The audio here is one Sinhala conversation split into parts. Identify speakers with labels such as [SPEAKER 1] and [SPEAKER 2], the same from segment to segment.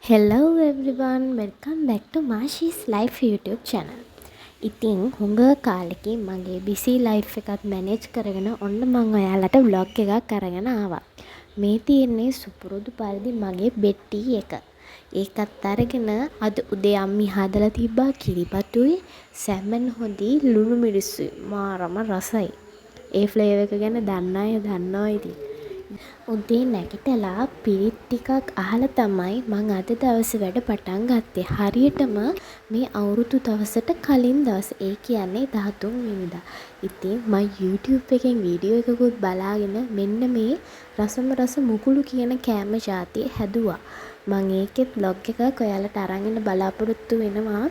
[SPEAKER 1] Hello everyone, welcome back to Mashi's Life YouTube channel. ඉතින් හුඟ කාලෙකින් මගේ busy life එකත් manage කරගෙන ඔන්න මම ඔයාලට vlog එකක් අරගෙන ආවා. මේ තියෙන්නේ සුපුරුදු පරිදි මගේ bed tea එක. ඒකත් අරගෙන අද උදේ අම්මි හදලා තිබ්බා කිරිපතුයි, සැමන් හොදි, ලුණු මිරිස්සුයි. මාරම රසයි. ඒ ෆ්ලේවර් එක ගැන දන්න අය දන්නවා ඉතින්. උදේ නැගිටලා පිරිත් ටිකක් අහලා තමයි මං අද දවසේ වැඩ පටන් ගත්තේ. හරියටම මේ අවුරුදු දවසට කලින් දවසේ. ඒ කියන්නේ 13 වෙනිදා. ඉතින් මම YouTube එකෙන් වීඩියෝ එකකුත් බලාගෙන මෙන්න මේ රසම රස මුකුළු කියන කෑම ජාතිය හැදුවා. මං ඒකෙත් vlog එකක් ඔයාලට අරන් එන්න බලාපොරොත්තු වෙනවා.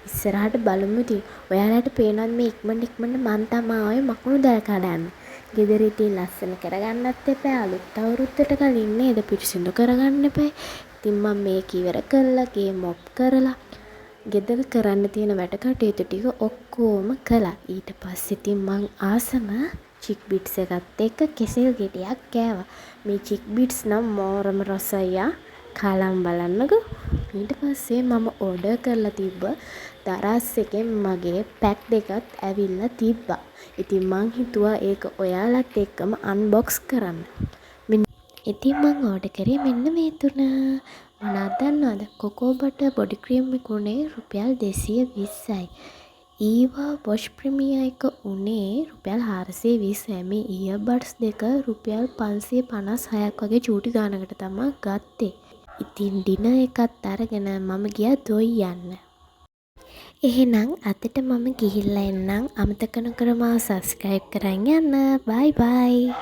[SPEAKER 1] ඉස්සරහට බලමු ඉතින්. ඔයාලට පේනවද මේ ඉක්මනට මං තමයි මකුණු දැල් කඩන්නේ. ගෙදර ඉතින් ලස්සන කරගන්නත් එපා. අලුත් අවුරුද්දට කලින් නේද පිරිසිදු කරගන්න එපා. ඉතින් මම මේක ඉවර කළා, ගේ මොප් කරලා ගෙදර කරන්න තියෙන වැඩ කටයුතු ටික ඔක්කොම කළා. ඊට පස්සේ ඉතින් මං ආසම චික් බිට්ස් එකත් එක්ක කෙසෙල් ගෙඩියක් කෑවා. මේ චික් බිට්ස් නම් මෝරම රසයි. කාලම් බලන්නකෝ. ඊට පස්සේ මම ඕඩර් කරලා තිබ්බ දරස් එකෙන් මගේ පැක් දෙකත් ඇවිල්ලා තිබ්බා. ඉතින් මං හිතුවා ඒක ඔයාලත් එක්කම අන්බොක්ස් කරන්න. ඉතින් මං ඕඩර් කරේ මෙන්න මේ තුන. මොනවද දන්නවද? කොකෝ බටර් බොඩි ක්‍රීම් එක උනේ රුපියල් 220යි. ඊවා වොෂ් ප්‍රීමියර් එක උනේ රුපියල් 420යි. මේ ඉයර්බඩ්ස් දෙක රුපියල් 556ක් වගේ චූටි ගානකට තමයි ගත්තේ. ඉතින් ඩිනර් එකත් අරගෙන මම ගියා දොයි යන්න. එහෙනම් අදට මම ගිහිල්ලා එන්නම්. අමතක නොකර මාව subscribe කරන් යන්න. bye bye.